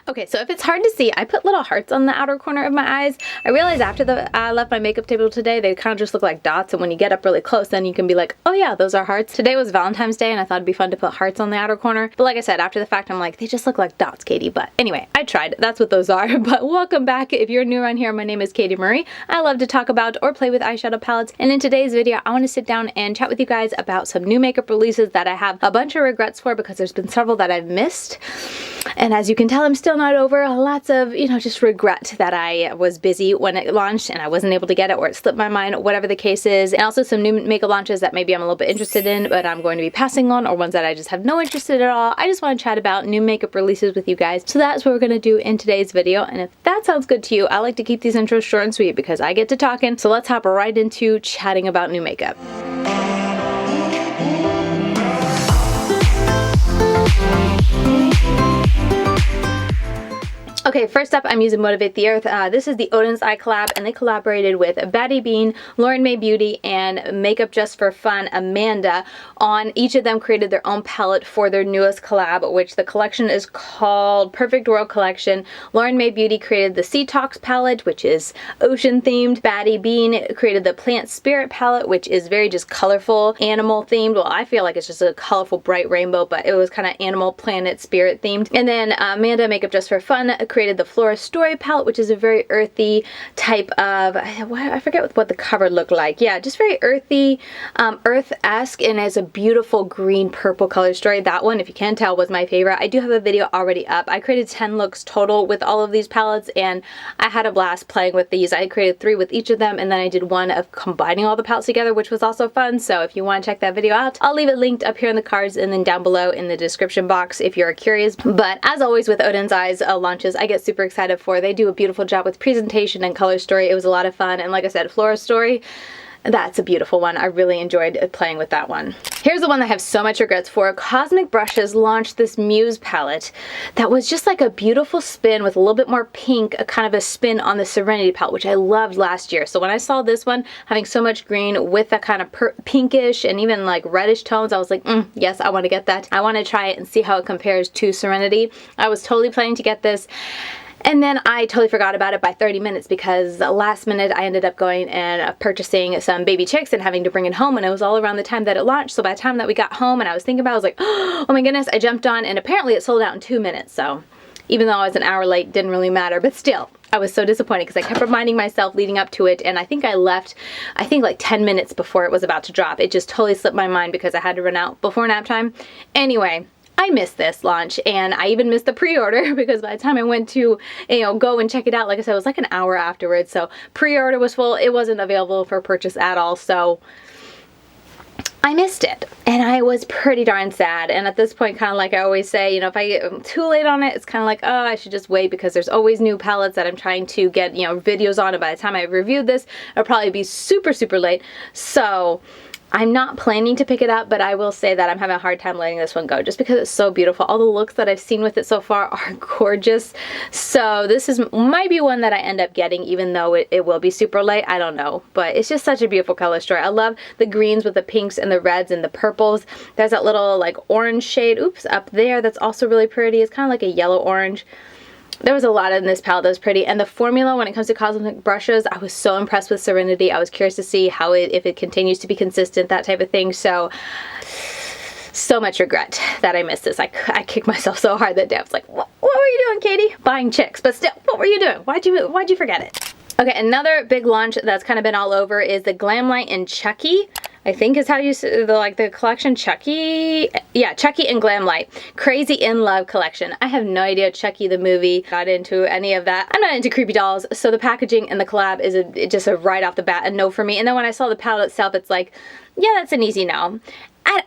Okay, so if it's hard to see, I put little hearts on the outer corner of my eyes. I realized after I left my makeup table today, they kind of just look like dots, and when you get up really close, then you can be like, oh yeah, those are hearts. Today was Valentine's Day, and I thought it'd be fun to put hearts on the outer corner. But like I said, after the fact, I'm like, they just look like dots, Katie. But anyway, I tried. That's what those are. But welcome back. If you're new around here, my name is Katie Marie. I love to talk about or play with eyeshadow palettes. And in today's video, I want to sit down and chat with you guys about some new makeup releases that I have a bunch of regrets for because there's been several that I've missed. And as you can tell, I'm still not over. Lots of, just regret that I was busy when it launched and I wasn't able to get it, or it slipped my mind, whatever the case is. And also some new makeup launches that maybe I'm a little bit interested in, but I'm going to be passing on, or ones that I just have no interest in at all. I just want to chat about new makeup releases with you guys. So that's what we're going to do in today's video. And if that sounds good to you, I like to keep these intros short and sweet because I get to talking. So let's hop right into chatting about new makeup. Okay, first up, I'm using Motivate the Earth. This is the Oden's Eye collab, and they collaborated with Baddie Bean, LYS Beauty, and Makeup Just for Fun, Amanda. Each of them created their own palette for their newest collab, which the collection is called Perfect World Collection. LYS Beauty created the Sea Talks palette, which is ocean themed. Baddie Bean created the Plant Spirit palette, which is very just colorful, animal themed. Well, I feel like it's just a colorful, bright rainbow, but it was kind of animal, planet, spirit themed. And then Amanda, Makeup Just for Fun, created the Flora Story palette, which is a very earthy type of, I forget what the cover looked like. Yeah, just very earthy, earth-esque, and has a beautiful green purple color story. That one, if you can't tell, was my favorite. I do have a video already up. I created 10 looks total with all of these palettes, and I had a blast playing with these. I created 3 with each of them, and then I did one of combining all the palettes together, which was also fun. So if you want to check that video out, I'll leave it linked up here in the cards and then down below in the description box if you're curious. But as always with Oden's Eyes launches, I get super excited for. They do a beautiful job with presentation and color story. It was a lot of fun, and like I said, Flora Story, that's a beautiful one. I really enjoyed playing with that one. Here's the one that I have so much regrets for. Cosmic Brushes launched this Muse palette that was just like a beautiful spin with a little bit more pink, a kind of a spin on the Serenity palette, which I loved last year. So when I saw this one having so much green with that kind of pinkish and even like reddish tones, I was like, yes, I want to get that. I want to try it and see how it compares to Serenity. I was totally planning to get this. And then I totally forgot about it by 30 minutes because last minute I ended up going and purchasing some baby chicks and having to bring it home, and it was all around the time that it launched. So by the time that we got home and I was thinking about it, I was like, oh my goodness, I jumped on, and apparently it sold out in 2 minutes. So even though I was an hour late, didn't really matter, but still, I was so disappointed because I kept reminding myself leading up to it, and I think I left, like 10 minutes before it was about to drop. It just totally slipped my mind because I had to run out before nap time. Anyway, I missed this launch, and I even missed the pre-order because by the time I went to, go and check it out, like I said, it was like an hour afterwards. So pre-order was full. It wasn't available for purchase at all. So I missed it, and I was pretty darn sad. And at this point, kind of like I always say, if I get too late on it, it's kind of like, oh, I should just wait because there's always new palettes that I'm trying to get, videos on. And by the time I reviewed this, it'll probably be super, super late. So I'm not planning to pick it up, but I will say that I'm having a hard time letting this one go just because it's so beautiful. All the looks that I've seen with it so far are gorgeous. So this might be one that I end up getting, even though it will be super late. I don't know, but it's just such a beautiful color story. I love the greens with the pinks and the reds and the purples. There's that little like orange shade, up there, that's also really pretty. It's kind of like a yellow orange. There was a lot in this palette that was pretty, and the formula when it comes to Cosmic Brushes, I was so impressed with Serenity. I was curious to see how if it continues to be consistent, that type of thing. So much regret that I missed this. I kicked myself so hard that day. I was like, what were you doing, Katie? Buying chicks, but still, what were you doing? Why'd you forget it? Okay, another big launch that's kind of been all over is the GlamLite and Chucky, I think is how you say the collection. Chucky, yeah, Chucky and GlamLite Crazy in Love collection. I have no idea Chucky the movie, not into any of that. I'm not into creepy dolls, so the packaging and the collab is just a right off the bat a no for me. And then when I saw the palette itself, it's like, yeah, that's an easy no.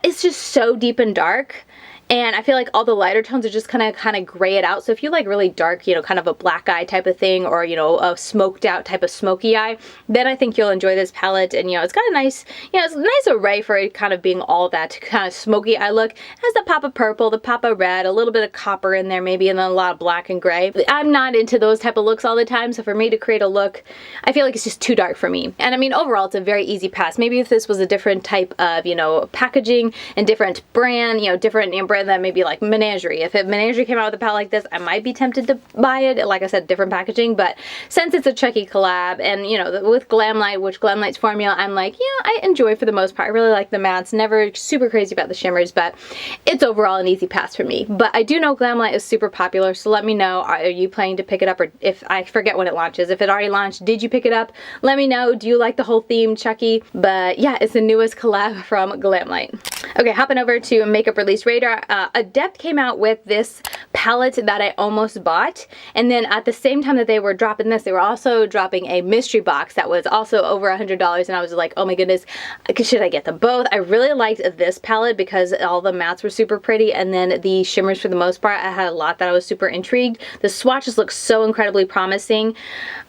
It's just so deep and dark. And I feel like all the lighter tones are just kind of gray it out. So if you like really dark, kind of a black eye type of thing, or, a smoked out type of smoky eye, then I think you'll enjoy this palette. And, it's got a nice, it's a nice array for it kind of being all that kind of smoky eye look. It has the pop of purple, the pop of red, a little bit of copper in there maybe, and then a lot of black and gray. I'm not into those type of looks all the time. So for me to create a look, I feel like it's just too dark for me. And I mean, overall, it's a very easy pass. Maybe if this was a different type of, packaging and different brand, different brand and then maybe like Menagerie. If Menagerie came out with a palette like this, I might be tempted to buy it. Like I said, different packaging, but since it's a Chucky collab and, you know, with GlamLite, which GlamLite's formula, I'm like, yeah, I enjoy for the most part. I really like the mattes, never super crazy about the shimmers, but it's overall an easy pass for me. But I do know GlamLite is super popular, so let me know, are you planning to pick it up, or if I forget when it launches. If it already launched, did you pick it up? Let me know. Do you like the whole theme Chucky? But yeah, it's the newest collab from GlamLite. Okay, hopping over to Makeup Release Radar. Adept came out with this palette that I almost bought, and then at the same time that they were dropping this, they were also dropping a mystery box that was also over $100, and I was like, oh my goodness, should I get them both? I really liked this palette because all the mattes were super pretty, and then the shimmers for the most part, I had a lot that I was super intrigued. The swatches look so incredibly promising,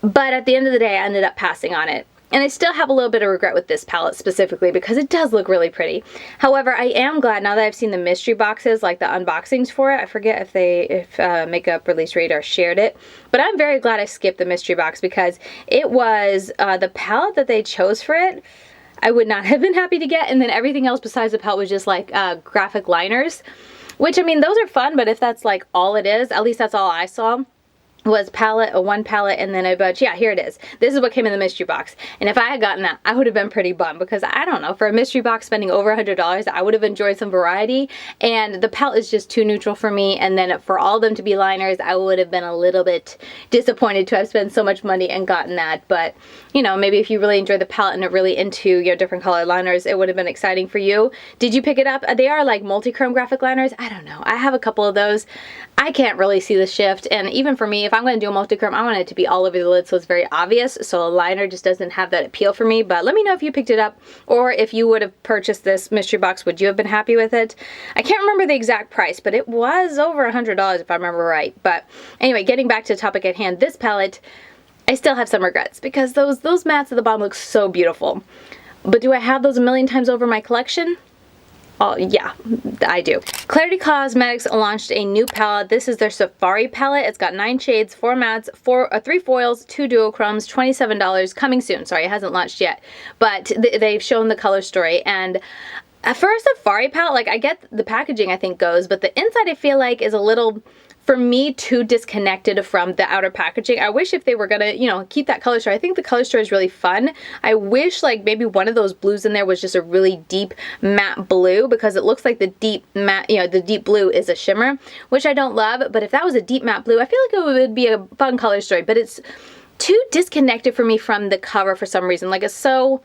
but at the end of the day, I ended up passing on it. And I still have a little bit of regret with this palette specifically because it does look really pretty. However, I am glad now that I've seen the mystery boxes, like the unboxings for it. I forget if Makeup Release Radar shared it, but I'm very glad I skipped the mystery box because it was the palette that they chose for it. I would not have been happy to get, and then everything else besides the palette was just like graphic liners, which, I mean, those are fun, but if that's like all it is, at least that's all I saw, was one palette and then a bunch. Yeah, here it is. This is what came in the mystery box. And if I had gotten that, I would have been pretty bummed because I don't know, for a mystery box spending over $100, I would have enjoyed some variety, and the palette is just too neutral for me. And then for all of them to be liners, I would have been a little bit disappointed to have spent so much money and gotten that. But you know, maybe if you really enjoy the palette and are really into your different color liners, it would have been exciting for you. Did you pick it up? They are like multi-chrome graphic liners. I don't know. I have a couple of those. I can't really see the shift, and even for me, if I'm going to do a multi-chrome, I want it to be all over the lid so it's very obvious, so a liner just doesn't have that appeal for me. But let me know if you picked it up, or if you would have purchased this mystery box, would you have been happy with it? I can't remember the exact price, but it was over $100 if I remember right. But anyway, getting back to the topic at hand, this palette, I still have some regrets because those mattes at the bottom look so beautiful. But do I have those a million times over in my collection? Oh, yeah, I do. Colourpop Cosmetics launched a new palette. This is their Safari palette. It's got 9 shades, 4 mattes, 3 foils, 2 duochromes, $27, coming soon. Sorry, it hasn't launched yet, but they've shown the color story. And for a Safari palette, like, I get the packaging I think goes, but the inside I feel like is a little, for me, too disconnected from the outer packaging. I wish if they were gonna, you know, keep that color story. I think the color story is really fun. I wish like maybe one of those blues in there was just a really deep matte blue, because it looks like the deep matte, you know, the deep blue is a shimmer, which I don't love. But if that was a deep matte blue, I feel like it would be a fun color story. But it's too disconnected for me from the cover for some reason. Like, it's so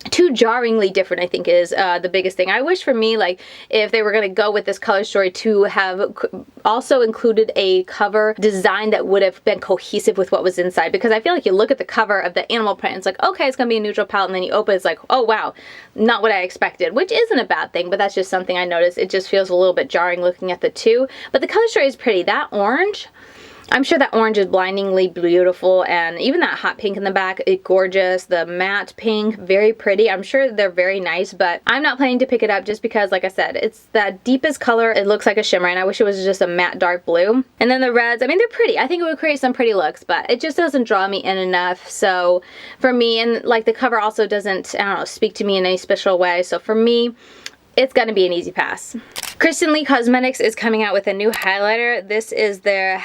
too jarringly different, I think, is the biggest thing. I wish for me, like, if they were going to go with this color story, to have also included a cover design that would have been cohesive with what was inside. Because I feel like you look at the cover of the animal print, it's like, okay, it's going to be a neutral palette, and then you open it, it's like, oh wow, not what I expected, which isn't a bad thing, but that's just something I noticed. It just feels a little bit jarring looking at the two. But the color story is pretty. That orange, I'm sure that orange is blindingly beautiful, and even that hot pink in the back, it's gorgeous. The matte pink, very pretty. I'm sure they're very nice, but I'm not planning to pick it up just because, like I said, it's that deepest color. It looks like a shimmer, and I wish it was just a matte dark blue. And then the reds, I mean, they're pretty. I think it would create some pretty looks, but it just doesn't draw me in enough. So for me, and like the cover also doesn't, I don't know, speak to me in any special way. So for me, it's gonna be an easy pass. Kristen Leigh Cosmetics is coming out with a new highlighter. This is their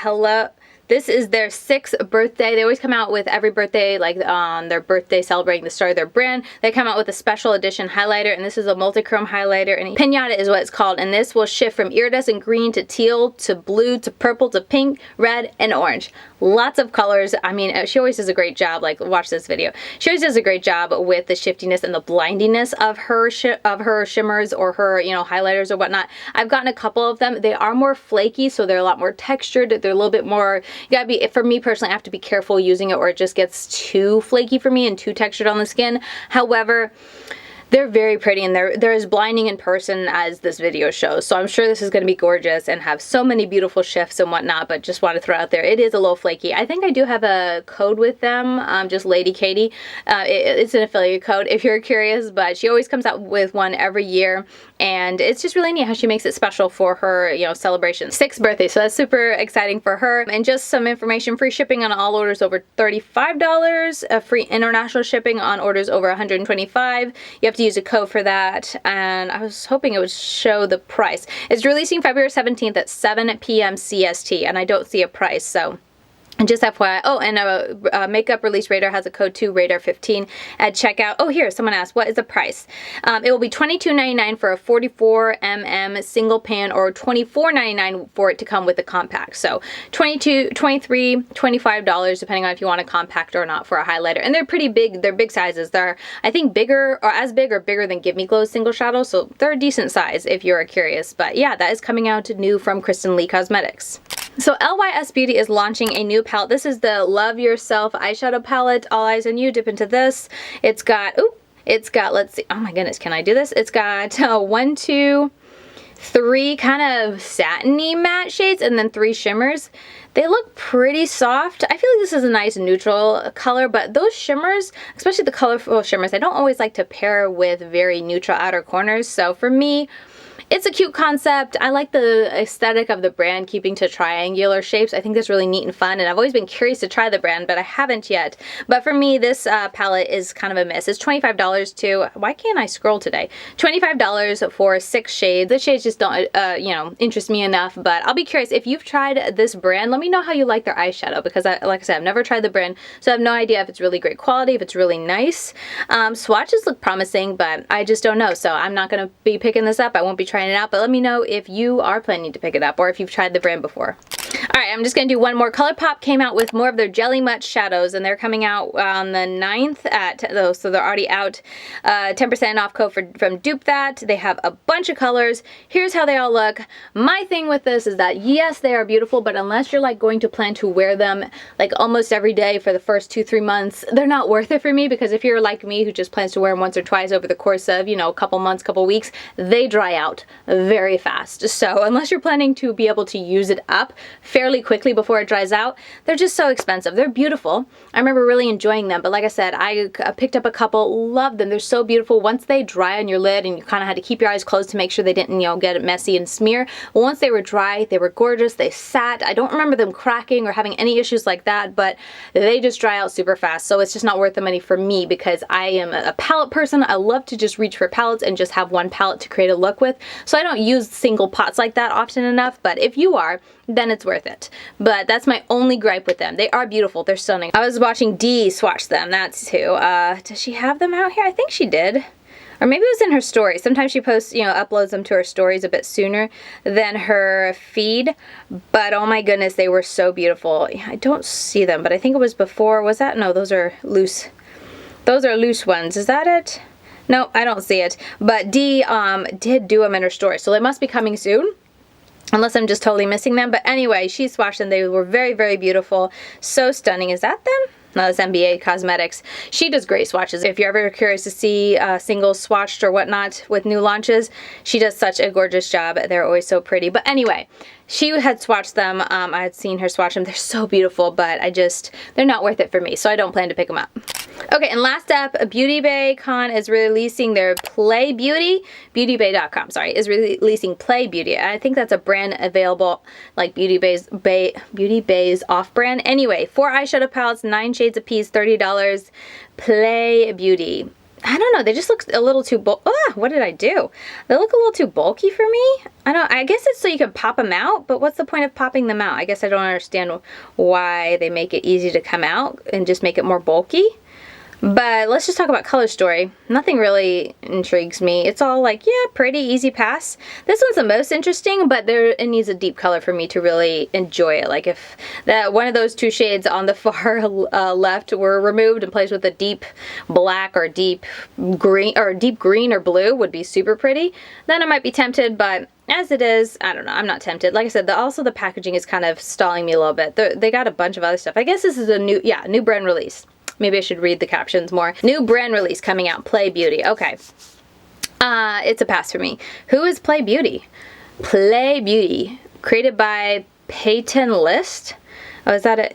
6th birthday. They always come out with every birthday, like on their birthday, celebrating the start of their brand. They come out with a special edition highlighter, and this is a multi-chrome highlighter, and Pinata is what it's called. And this will shift from iridescent green to teal to blue to purple to pink, red, and orange. Lots of colors. I mean, she always does a great job. Like, watch this video. She always does a great job with the shiftiness and the blindiness of her shimmers, or her, you know, highlighters or whatnot. I've gotten a couple of them. They are more flaky, so they're a lot more textured. They're a little bit more, you gotta be, for me personally, I have to be careful using it, or it just gets too flaky for me and too textured on the skin. However, they're very pretty, and they're as blinding in person as this video shows. So I'm sure this is going to be gorgeous and have so many beautiful shifts and whatnot, but just want to throw out there, it is a little flaky. I think I do have a code with them, just Lady Katie. It's an affiliate code if you're curious, but she always comes out with one every year, and it's just really neat how she makes it special for her, you know, celebration. 6th birthday, so that's super exciting for her. And just some information, free shipping on all orders over $35, free international shipping on orders over $125. You have to use a code for that, and I was hoping it would show the price. It's releasing February 17th at 7 p.m. CST, and I don't see a price, so and just FYI, oh, and a makeup release radar has a code 2radar15 at checkout. Oh, here, someone asked, what is the price? It will be $22.99 for a 44mm single pan, or $24.99 for it to come with a compact. So $22, $23, $25, depending on if you want a compact or not for a highlighter. And they're pretty big. They're big sizes. They're, I think, bigger or as big or bigger than Give Me Glow's single shadow. So they're a decent size if you're curious. But yeah, that is coming out new from Kristen Leigh Cosmetics. So LYS Beauty is launching a new palette. This is the Love Yourself eyeshadow palette. All eyes on you. Dip into this. It's got, let's see. Oh my goodness, can I do this? It's got 1, 2, 3 kind of satiny matte shades, and then 3 shimmers. They look pretty soft. I feel like this is a nice neutral color, but those shimmers, especially the colorful shimmers, I don't always like to pair with very neutral outer corners. So for me, it's a cute concept. I like the aesthetic of the brand keeping to triangular shapes. I think that's really neat and fun, and I've always been curious to try the brand, but I haven't yet. But for me, this palette is kind of a miss. It's $25 too. Why can't I scroll today? $25 for 6 shades. The shades just don't, you know, interest me enough, but I'll be curious. If you've tried this brand, let me know how you like their eyeshadow, because like I said, I've never tried the brand, so I have no idea if it's really great quality, if it's really nice. Swatches look promising, but I just don't know, so I'm not going to be picking this up. I won't be trying it out, but let me know if you are planning to pick it up or if you've tried the brand before. Alright, I'm just going to do one more. Colourpop came out with more of their Jelly Much shadows, and they're coming out on the 9th at those, so they're already out. 10% off code from Dupe That. They have a bunch of colors. Here's how they all look. My thing with this is that yes, they are beautiful, but unless you're like going to plan to wear them like almost every day for the first 2-3 months, they're not worth it for me, because if you're like me who just plans to wear them once or twice over the course of, you know, a couple months, couple weeks, they dry out very fast. So unless you're planning to be able to use it up fairly quickly before it dries out, they're just so expensive. They're beautiful. I remember really enjoying them, but like I said, I picked up a couple, loved them. They're so beautiful. Once they dry on your lid, and you kind of had to keep your eyes closed to make sure they didn't, you know, get messy and smear. But once they were dry, they were gorgeous. They sat. I don't remember them cracking or having any issues like that, but they just dry out super fast. So it's just not worth the money for me, because I am a palette person. I love to just reach for palettes and just have one palette to create a look with. So I don't use single pots like that often enough, but if you are, then it's worth it. But that's my only gripe with them. They are beautiful. They're stunning. I was watching Dee swatch them. That's who. Does she have them out here? I think she did. Or maybe it was in her story. Sometimes she posts, you know, uploads them to her stories a bit sooner than her feed. But oh my goodness, they were so beautiful. I don't see them, but I think it was before. Was that? No, those are loose. Those are loose ones. Is that it? No, I don't see it. But Dee did do them in her story, so they must be coming soon. Unless I'm just totally missing them. But anyway, she swatched them. They were very, very beautiful. So stunning. Is that them? No, that's NBA Cosmetics. She does great swatches. If you're ever curious to see singles swatched or whatnot with new launches, she does such a gorgeous job. They're always so pretty. But anyway, she had swatched them. I had seen her swatch them. They're so beautiful, but they're not worth it for me, so I don't plan to pick them up. Okay, and last up, Beauty Bay Con is releasing their Pley Beauty. BeautyBay.com, sorry, is releasing Pley Beauty. I think that's a brand available, like Beauty Bay's off-brand. Anyway, 4 eyeshadow palettes, 9 shades apiece, $30. Pley Beauty. I don't know, they just look a little too what did I do? They look a little too bulky for me. I guess it's so you can pop them out, but what's the point of popping them out? I guess I don't understand why they make it easy to come out and just make it more bulky. But let's just talk about color story. Nothing really intrigues me. It's all like, yeah, pretty, easy pass. This one's the most interesting, but it needs a deep color for me to really enjoy it. Like if one of those 2 shades on the far left were removed and placed with a deep black or deep green or blue would be super pretty, then I might be tempted, but as it is, I don't know, I'm not tempted. Like I said, also the packaging is kind of stalling me a little bit. They got a bunch of other stuff. I guess this is a new brand release. Maybe I should read the captions more. New brand release coming out, Pley Beauty. Okay. It's a pass for me. Who is Pley Beauty? Pley Beauty. Created by Peyton List. Oh, is that an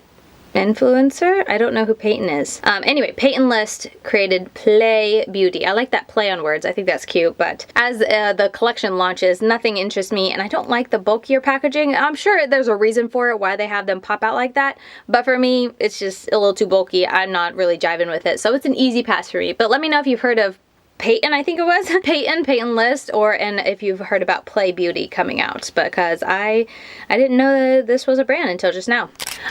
influencer? I don't know who Peyton is. Anyway, Peyton List created Pley Beauty. I like that play on words. I think that's cute, but as the collection launches, nothing interests me, and I don't like the bulkier packaging. I'm sure there's a reason for it, why they have them pop out like that, but for me, it's just a little too bulky. I'm not really jiving with it, so it's an easy pass for me. But let me know if you've heard of Peyton, I think it was. Peyton List, and if you've heard about Pley Beauty coming out, because I didn't know that this was a brand until just now.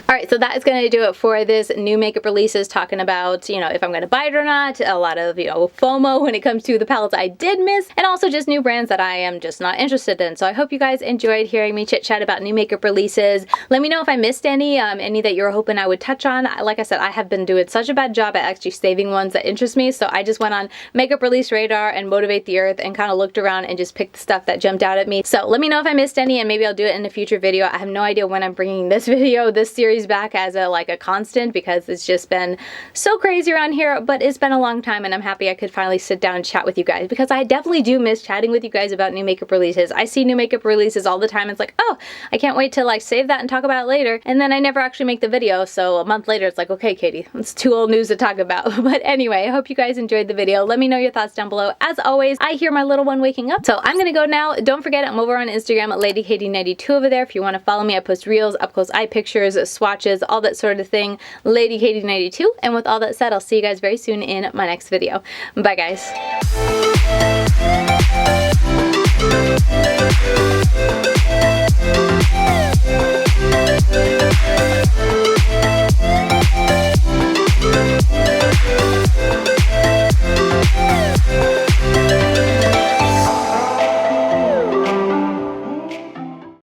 Alright, so that is going to do it for this new makeup releases, talking about, you know, if I'm going to buy it or not, a lot of, you know, FOMO when it comes to the palettes I did miss, and also just new brands that I am just not interested in. So I hope you guys enjoyed hearing me chit chat about new makeup releases. Let me know if I missed any that you were hoping I would touch on. Like I said, I have been doing such a bad job at actually saving ones that interest me, so I just went on Makeup Release Radar and Motivate the Earth and kind of looked around and just picked the stuff that jumped out at me. So let me know if I missed any, and maybe I'll do it in a future video. I have no idea when I'm bringing this series back as a constant, because it's just been so crazy around here, but it's been a long time, and I'm happy I could finally sit down and chat with you guys, because I definitely do miss chatting with you guys about new makeup releases. I see new makeup releases all the time. It's like, oh, I can't wait to like save that and talk about it later, and then I never actually make the video, so a month later it's like, okay, Katie, it's too old news to talk about. But anyway, I hope you guys enjoyed the video. Let me know your thoughts down below. As always, I hear my little one waking up, so I'm gonna go now. Don't forget, I'm over on Instagram at LadyKatie92 over there if you want to follow me. I post reels, up close eye pictures, swatches, all that sort of thing. LadyKatie92. And with all that said, I'll see you guys very soon in my next video. Bye, guys.